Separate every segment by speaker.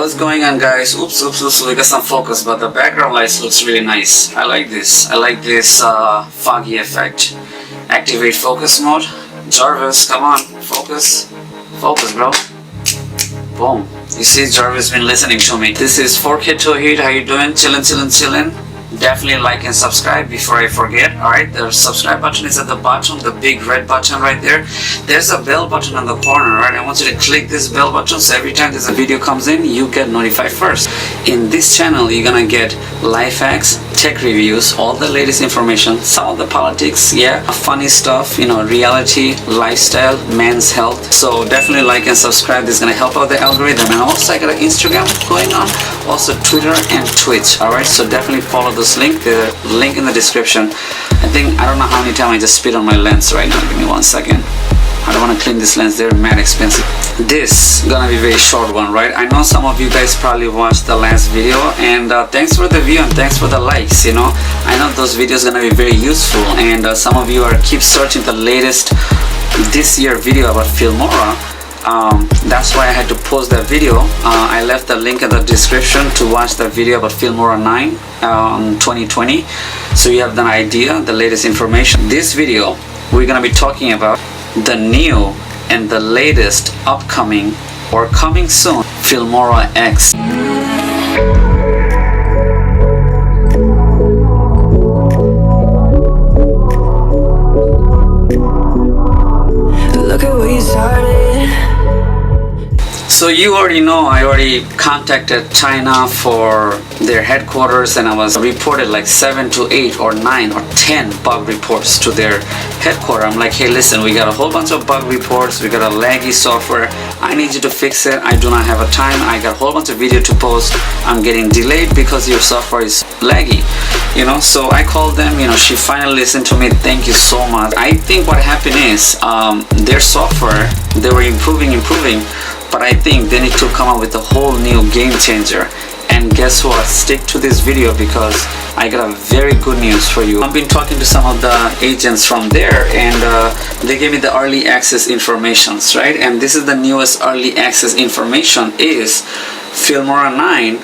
Speaker 1: What's going on, guys? Oops, we got some focus, but the background lights looks really nice. I like this foggy effect. Activate focus mode. Jarvis, come on, focus, bro. Boom. You see, Jarvis been listening to me. This is 4K Tawheed. How you doing? Chillin'. Definitely like and subscribe before I forget. Alright, the subscribe button is at the bottom, the big red button right there. There's a bell button on the corner, right? I want you to click this bell button so every time there's a video comes in, you get notified first. In this channel, you're gonna get life hacks, tech reviews, all the latest information, some of the politics, yeah, funny stuff, you know, reality, lifestyle, men's health. So definitely like and subscribe. This is gonna help out the algorithm. And also I got an Instagram going on, also Twitter and Twitch. Alright, so definitely follow this link, the link in the description. I don't know how many times I just spit on my lens right now. Give me 1 second. I don't want to clean this lens, they're mad expensive. This gonna be a very short one, right? I know some of you guys probably watched the last video, and thanks for the view and thanks for the likes, you know. I know those videos gonna be very useful, and some of you are keep searching the latest this year video about Filmora. That's why I had to post that video. I left the link in the description to watch the video about Filmora 9 2020, so you have an idea, the latest information. This video we're gonna be talking about the new and the latest upcoming or coming soon Filmora X.
Speaker 2: Look at where you started.
Speaker 1: So you already know I already contacted China for their headquarters, and I was reported like 7 to 8 or 9 or 10 bug reports to their headquarters. I'm like, hey, listen, we got a whole bunch of bug reports, we got a laggy software, I need you to fix it. I do not have a time, I got a whole bunch of video to post, I'm getting delayed because your software is laggy, you know. So I called them, you know, she finally listened to me. Thank you so much. I think what happened is their software, they were improving, but I think they need to come up with a whole new game changer. And guess what? Stick to this video because I got a very good news for you. I've been talking to some of the agents from there, and they gave me the early access informations, right? And this is the newest early access information is Filmora 9,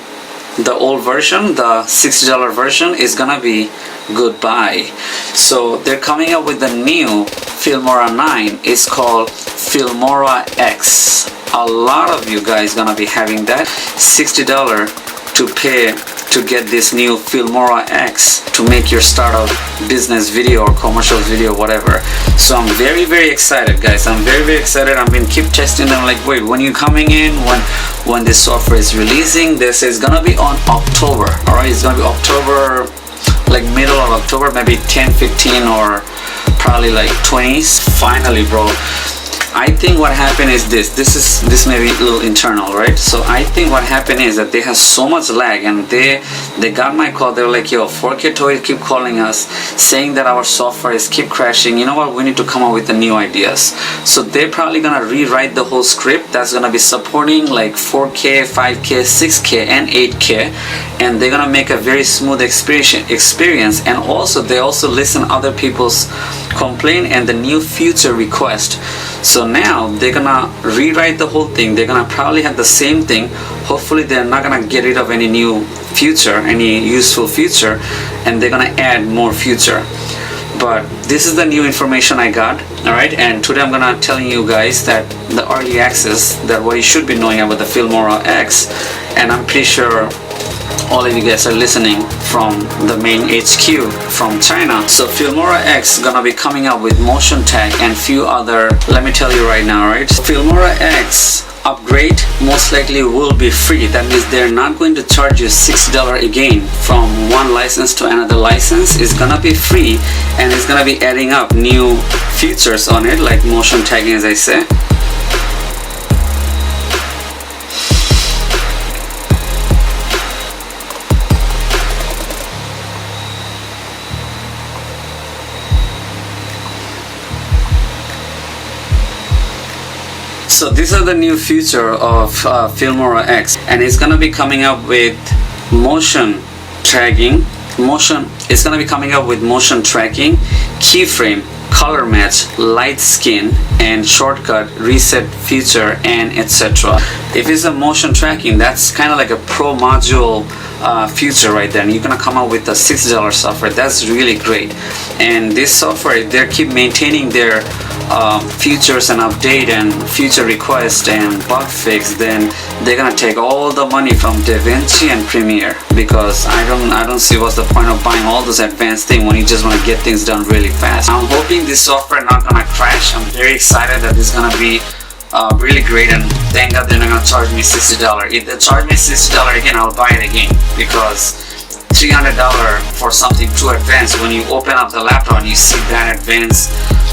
Speaker 1: the old version, the $60 version is gonna be goodbye. So they're coming up with the new Filmora 9. It's called Filmora X. A lot of you guys gonna be having that $60 to pay to get this new Filmora X to make your startup business video or commercial video, whatever. So I'm very excited, guys. I'm very excited. I've been keep testing them like, wait, when you coming in, when this software is releasing. This is gonna be on October. All right, it's gonna be October, like middle of October, maybe 10, 15, or probably like 20s. Finally, bro. I think what happened is this may be a little internal, right? So I think what happened is that they have so much lag, and they got my call. They were like, yo, 4K Toy keep calling us saying that our software is keep crashing. You know what, we need to come up with the new ideas. So they're probably gonna rewrite the whole script that's gonna be supporting like 4K, 5K, 6K and 8K, and they're gonna make a very smooth experience. And also they also listen other people's complaint and the new feature request. So now they're gonna rewrite the whole thing. They're gonna probably have the same thing. Hopefully they're not gonna get rid of any new feature, any useful feature, and they're gonna add more feature. But this is the new information I got. All right, and today I'm gonna tell you guys that the early access, that what you should be knowing about the Filmora X. And I'm pretty sure all of you guys are listening from the main HQ from China. So Filmora X gonna be coming up with motion tag and few other, let me tell you right now, right? Filmora X upgrade most likely will be free. That means they're not going to charge you $60 again from one license to another license. It's gonna be free, and it's gonna be adding up new features on it, like motion tagging, as I said. So these are the new feature of Filmora X, and it's gonna be coming up with motion tracking. It's gonna be coming up with motion tracking, keyframe, color match, light skin, and shortcut, reset feature, and etc. If it's a motion tracking, that's kind of like a pro module feature right there, and you're gonna come up with a $60 software. That's really great. And this software, they keep maintaining their features and update and feature request and bug fix. Then they're gonna take all the money from DaVinci and Premiere, because I don't see what's the point of buying all those advanced things when you just want to get things done really fast. I'm hoping this software not gonna crash. I'm very excited that it's gonna be really great, and thank God they're not gonna charge me $60. If they charge me $60 again, I'll buy it again, because $300 for something too advanced. When you open up the laptop and you see that advanced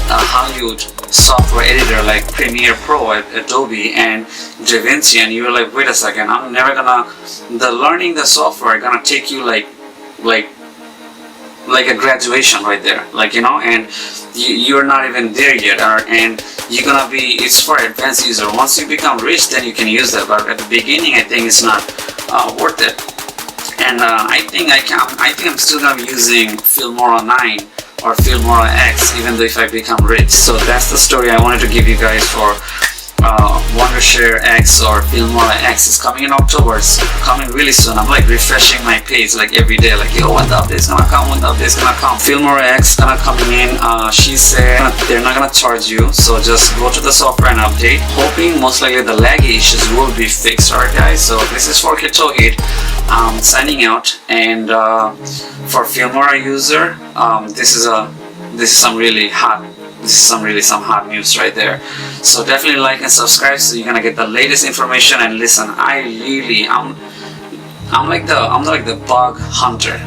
Speaker 1: Hollywood software editor like Premiere Pro at Adobe and DaVinci, and you're like, wait a second, I'm never gonna, learning the software gonna take you like a graduation right there, like, you know, and you're not even there yet, and you're gonna be, it's for advanced user. Once you become rich, then you can use that, but at the beginning I think it's not worth it. And I think I'm still gonna be using Filmora 9 or Filmora X, even though if I become rich. So that's the story I wanted to give you guys for wondershare X or Filmora X. Is coming in October. It's coming really soon. I'm like refreshing my page like every day, like, yo, when the update's gonna come, when the update's gonna come. Filmora X gonna coming in. She said they're not gonna charge you, so just go to the software and update. Hoping most likely the laggy issues will be fixed. Alright guys, so this is for Ketohit signing out. And for Filmora user, this is some really hot hot news right there. So definitely like and subscribe, so you're gonna get the latest information. And listen, I'm like the bug hunter.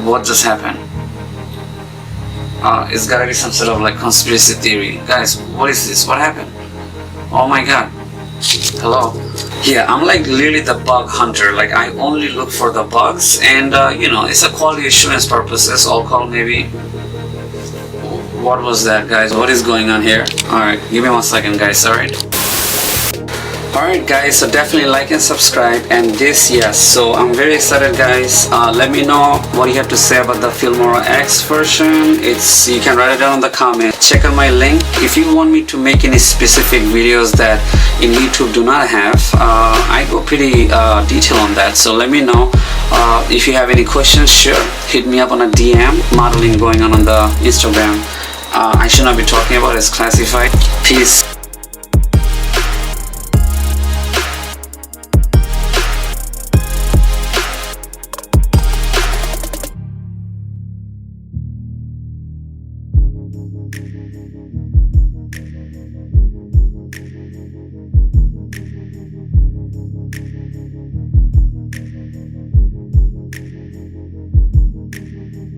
Speaker 1: What just happened? It's gotta be some sort of like conspiracy theory. Guys, what is this? What happened? Oh my god. Hello. Yeah, I'm like literally the bug hunter. Like, I only look for the bugs, and you know, it's a quality assurance purposes. All call maybe. What was that, guys? What is going on here? Alright, give me 1 second, guys. Alright guys, so definitely like and subscribe. And this, yes, so I'm very excited guys. Let me know what you have to say about the Filmora X version. You can write it down in the comment. Check out my link. If you want me to make any specific videos that in YouTube do not have, I go pretty detailed on that, so let me know. If you have any questions, sure, hit me up on a DM. Modeling going on the Instagram. I should not be talking about it, it's classified. Peace.